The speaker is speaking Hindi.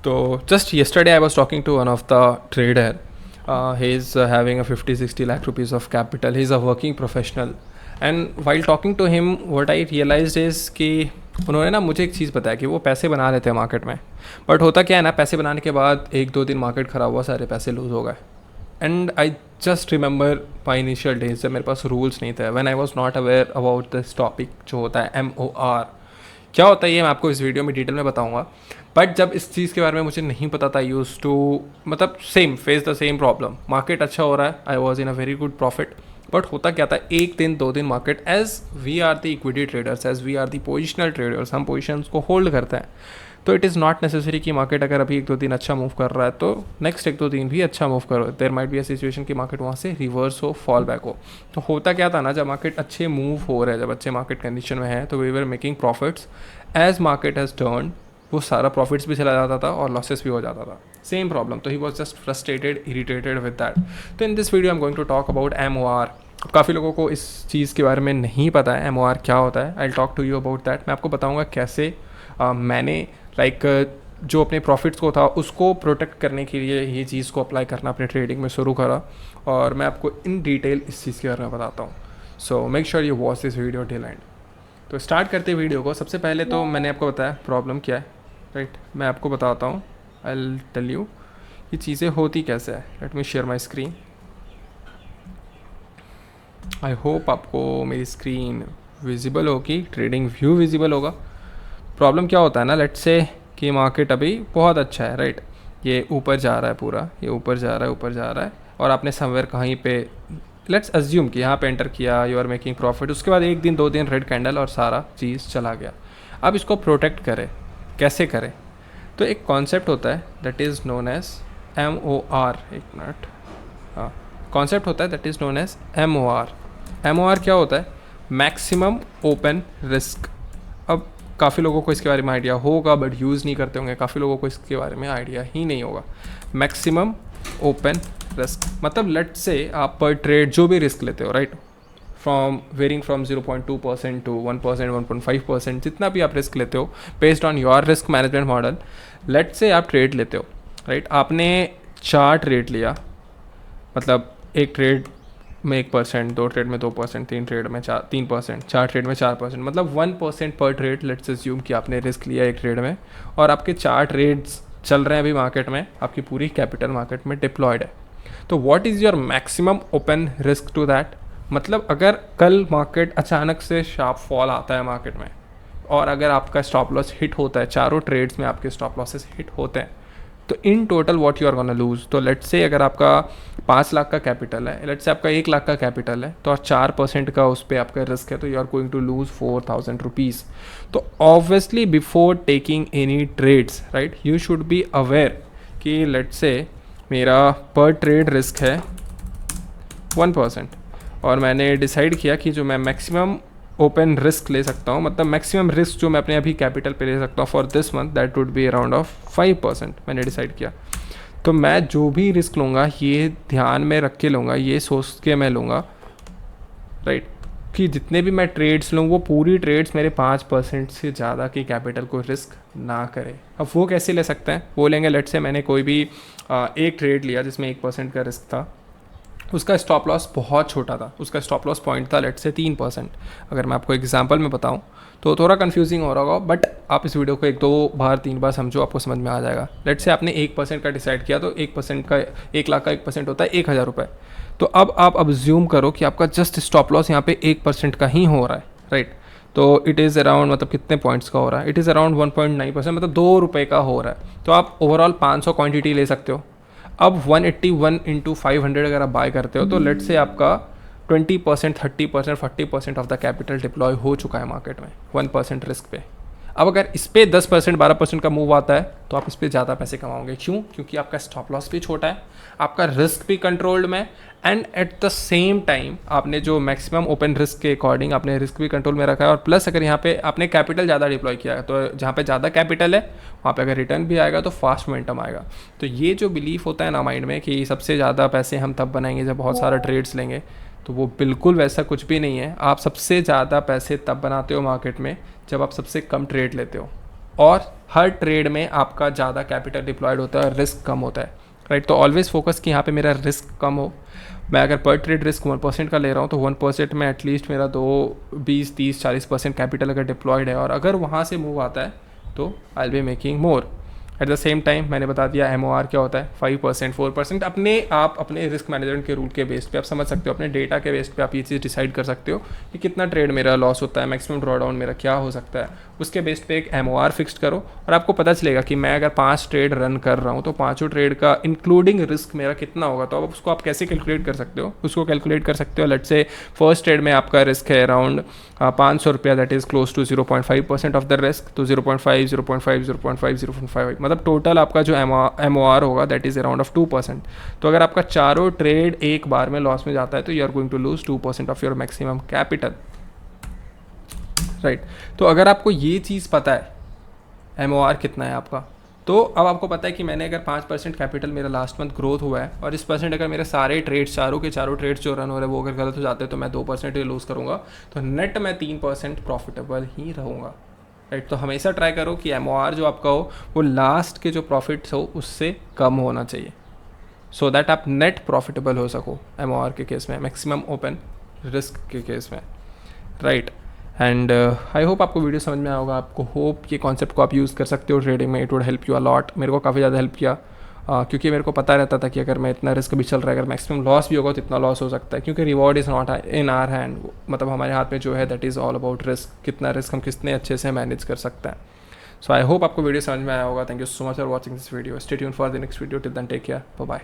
So just yesterday I was talking to one of the trader. He's having a 50-60 lakh rupees of capital. He's a working professional. And while talking to him, what I realized is कि उन्होंने ना मुझे एक चीज़ बताया कि वो पैसे बना लेते हैं मार्केट में. बट होता क्या है ना, पैसे बनाने के बाद एक दो दिन मार्केट ख़राब हुआ, सारे पैसे लूज़ हो गए. And I just remember my initial days जब मेरे पास रूल्स नहीं थे, when I was not aware about this topic जो होता है MOR. क्या होता है ये मैं आपको इस वीडियो में डिटेल में बताऊंगा. बट जब इस चीज़ के बारे में मुझे नहीं पता था, यूज़ टू मतलब same face the same problem. Market अच्छा हो रहा है, I was in a very good profit. But होता क्या था, एक दिन दो दिन market, as we are the equity traders, as we are the positional traders, हम पोजिशंस को होल्ड करते हैं. तो इट इज़ नॉट नेसेसरी कि मार्केट अगर अभी एक दो दिन अच्छा मूव कर रहा है तो नेक्स्ट एक दो दिन भी अच्छा मूव करो. There might be a situation कि मार्केट वहाँ से रिवर्स हो, फॉल बैक हो. तो होता क्या था ना, जब मार्केट अच्छे मूव हो रहे हैं, जब अच्छे मार्केट कंडीशन में है, तो we were making profits. As market has turn, वो सारा प्रॉफिट्स भी चला जाता था और लॉसेस भी हो जाता था. Same problem. तो he was just frustrated, irritated with that. तो in this video I am going to talk about MOR. काफ़ी लोगों को इस चीज़ के बारे में नहीं पता है MOR क्या होता है. I talk to you about that. मैं आपको बताऊंगा कैसे मैंने जो अपने प्रॉफिट्स को था उसको प्रोटेक्ट करने के लिए ये चीज़ को अप्लाई करना अपने ट्रेडिंग में शुरू करा, और मैं आपको इन डिटेल इस चीज़ के बारे में बताता हूँ. So make sure you watch this video till and. तो स्टार्ट करते वीडियो को. सबसे पहले तो मैंने आपको बताया प्रॉब्लम क्या है, राइट. मैं आपको बताता हूँ, आई विल टेल यू ये चीज़ें होती कैसे है. Let me share my screen. I hope आपको मेरी स्क्रीन विजिबल होगी, ट्रेडिंग व्यू विजिबल होगा. प्रॉब्लम क्या होता है ना, लेट्स से कि मार्केट अभी बहुत अच्छा है, राइट. ये ऊपर जा रहा है, पूरा ये ऊपर जा रहा है, ऊपर जा रहा है, और आपने समवेयर कहीं पे, लेट्स अज्यूम कि यहाँ पे एंटर किया, यू आर मेकिंग प्रॉफिट. उसके बाद एक दिन दो दिन रेड कैंडल और सारा चीज़ चला गया. अब इसको प्रोटेक्ट करें, कैसे करें. तो एक कॉन्सेप्ट होता है that is known as MOR. एक मिनट. हाँ, कॉन्सेप्ट होता है that is known as MOR. MOR क्या होता है, मैक्सिमम ओपन रिस्क. अब काफ़ी लोगों को इसके बारे में आइडिया होगा बट यूज़ नहीं करते होंगे. काफ़ी लोगों को इसके बारे में आइडिया ही नहीं होगा. मैक्सिमम ओपन रिस्क मतलब लेट से आप पर ट्रेड जो भी रिस्क लेते हो, right, from varying from 0.2% to 1%, 1.5%, जितना भी आप रिस्क लेते हो based on your risk management model. Let's say आप ट्रेड लेते हो, राइट. आपने 4 ट्रेड लिया, मतलब एक ट्रेड में 1%, 2 ट्रेड में 2%, 3 ट्रेड में 3%, 4 ट्रेड में 4%, मतलब 1% पर ट्रेड. लेट्स अज्यूम कि आपने रिस्क लिया एक ट्रेड में और आपके 4 ट्रेड्स चल रहे हैं अभी मार्केट में, आपकी पूरी कैपिटल मार्केट में डिप्लॉयड है. तो what is your maximum open risk to that. मतलब अगर कल मार्केट अचानक से शार्प फॉल आता है मार्केट में, और अगर आपका स्टॉप लॉस हिट होता है, चारों ट्रेड्स में आपके स्टॉप लॉसेस हिट होते हैं, तो in total what you are gonna lose. तो लेट्स से अगर आपका 5 लाख का कैपिटल है, लेट्स से आपका 1 लाख का कैपिटल है, तो 4% का उस पर आपका रिस्क है, तो you are going to lose 4,000 rupees. तो obviously before taking any trades, right, you should be aware कि लेट्स से मेरा पर ट्रेड रिस्क है 1%, और मैंने डिसाइड किया कि जो मैं मैक्सिमम ओपन रिस्क ले सकता हूँ, मतलब मैक्सिमम रिस्क जो मैं अपने अभी कैपिटल पे ले सकता हूँ for this month, that would be around of 5%. मैंने डिसाइड किया. तो मैं जो भी रिस्क लूँगा ये ध्यान में रख के लूँगा, ये सोच के मैं लूँगा, राइट, कि जितने भी मैं ट्रेड्स लूँ वो पूरी ट्रेड्स मेरे 5% से ज़्यादा की कैपिटल को रिस्क ना करें. अब वो कैसे ले सकते हैं, वो लेंगे. लेट से मैंने कोई भी एक ट्रेड लिया जिसमें 1% का रिस्क था, उसका स्टॉप लॉस बहुत छोटा था, उसका स्टॉप लॉस पॉइंट था लेट से 3%. अगर मैं आपको एग्जांपल में बताऊं तो थोड़ा कंफ्यूजिंग हो रहा होगा, बट आप इस वीडियो को 1-2 बार 3 बार समझो, आपको समझ में आ जाएगा. लेट से आपने 1% का डिसाइड किया, तो 1% का 1 लाख का 1% होता है 1,000 रुपये. तो अब आप अज्यूम करो कि आपका जस्ट स्टॉप लॉस यहाँ पे 1% का ही हो रहा है, राइट. तो इट इज़ अराउंड, मतलब कितने पॉइंट्स का हो रहा है, इट इज़ अराउंड 1.9%, मतलब 2 रुपये का हो रहा है. तो आप ओवरऑल 500 क्वान्टिटी ले सकते हो. अब 181 इंटू 500 अगर आप बाय करते हो, तो लेट से आपका 20%, 30%, 40% ऑफ द कैपिटल डिप्लॉय हो चुका है मार्केट में 1% रिस्क पे. अब अगर इस पर 10%, 12% का मूव आता है तो आप इस पर ज़्यादा पैसे कमाओगे. क्यों? क्योंकि आपका स्टॉप लॉस भी छोटा है, आपका रिस्क भी कंट्रोल्ड में, and at the same time आपने जो मैक्सिमम ओपन रिस्क के अकॉर्डिंग आपने रिस्क भी कंट्रोल में रखा है. और प्लस अगर यहाँ पे आपने कैपिटल ज़्यादा डिप्लॉय किया है, तो जहाँ पे ज़्यादा कैपिटल है वहाँ पे अगर रिटर्न भी आएगा तो फास्ट मोमेंटम आएगा. तो ये जो बिलीफ होता है ना माइंड में कि सबसे ज़्यादा पैसे हम तब बनाएंगे जब बहुत सारा ट्रेड्स लेंगे, तो वो बिल्कुल वैसा कुछ भी नहीं है. आप सबसे ज़्यादा पैसे तब बनाते हो मार्केट में जब आप सबसे कम ट्रेड लेते हो. और हर ट्रेड में आपका ज़्यादा कैपिटल डिप्लॉयड होता है, रिस्क कम होता है, राइट। तो ऑलवेज फोकस कि यहाँ पे मेरा रिस्क कम हो। मैं अगर पर ट्रेड रिस्क 1% का ले रहा हूँ तो 1% में एटलीस्ट मेरा 20, 30, 40% कैपिटल अगर डिप्लॉयड है, और अगर वहाँ से मूव आता है तो I will be making more. At the same time मैंने बता दिया MOR क्या होता है, 5%, 4%। आप अपने रिस्क मैनेजमेंट के रूल के बेस पे आप समझ सकते हो, अपने डेटा के बेस पे आप ये चीज़ डिसाइड कर सकते हो कि कितना ट्रेड मेरा लॉस होता है, मैक्सिमम ड्रॉडाउन मेरा क्या हो सकता है। उसके बेस पे एक MOR फिक्स्ड करो और आपको पता चलेगा कि मैं अगर 5 ट्रेड रन कर रहा हूँ तो 5 ट्रेड का इंक्लूडिंग रिस्क मेरा कितना होगा। तो अब उसको आप कैसे कैलकुलेट कर सकते हो, उसको कैलकुलेट कर सकते हो। लेट से फर्स्ट ट्रेड में आपका रिस्क है अराउंड 500 रुपया, that is close to 0.5% of the risk. तो 0.5, 0.5, 0.5, 0.5, मतलब टोटल आपका जो MOR होगा दैट इज़ अराउंड ऑफ 2%। तो अगर आपका चारों ट्रेड एक बार में लॉस में जाता है तो you are going to lose 2% of your maximum capital, right. तो अगर आपको ये चीज़ पता है MOR कितना है आपका, तो अब आपको पता है कि मैंने अगर 5% कैपिटल मेरा लास्ट मंथ ग्रोथ हुआ है और इस परसेंट अगर मेरे सारे ट्रेड्स, चारों के चारों ट्रेड्स जो रन हो रहे हैं वो अगर गलत हो जाते हैं तो मैं 2% ही लूज़ करूँगा, तो नेट मैं 3% प्रॉफिटेबल ही रहूँगा, राइट। तो हमेशा ट्राई करो कि MOR जो आपका हो वो लास्ट के जो प्रॉफिट्स हो उससे कम होना चाहिए, सो दैट आप नेट प्रॉफिटेबल हो सको MOR के केस में, मैक्सिमम ओपन रिस्क के केस में, राइट। एंड आई होप आपको वीडियो समझ में आया होगा। आपको होप ये कॉन्सेप्ट को आप यूज़ कर सकते हो ट्रेडिंग में, it would help you a lot. मेरे को काफ़ी ज़्यादा हेल्प किया क्योंकि मेरे को पता रहता था कि अगर मैं इतना रिस्क भी चल रहा है, अगर मैक्सिमम लॉस भी होगा तो इतना लॉस हो सकता है, क्योंकि reward is not in our hand. मतलब हमारे हाथ में जो है that is all about risk, कितना रिस्क हम कितने अच्छे से मैनेज कर सकते हैं। सो आई होप आपको वीडियो समझ में आया होगा। Thank you so much for watching this video. Stay tuned for the next video. Till then take care, bye bye.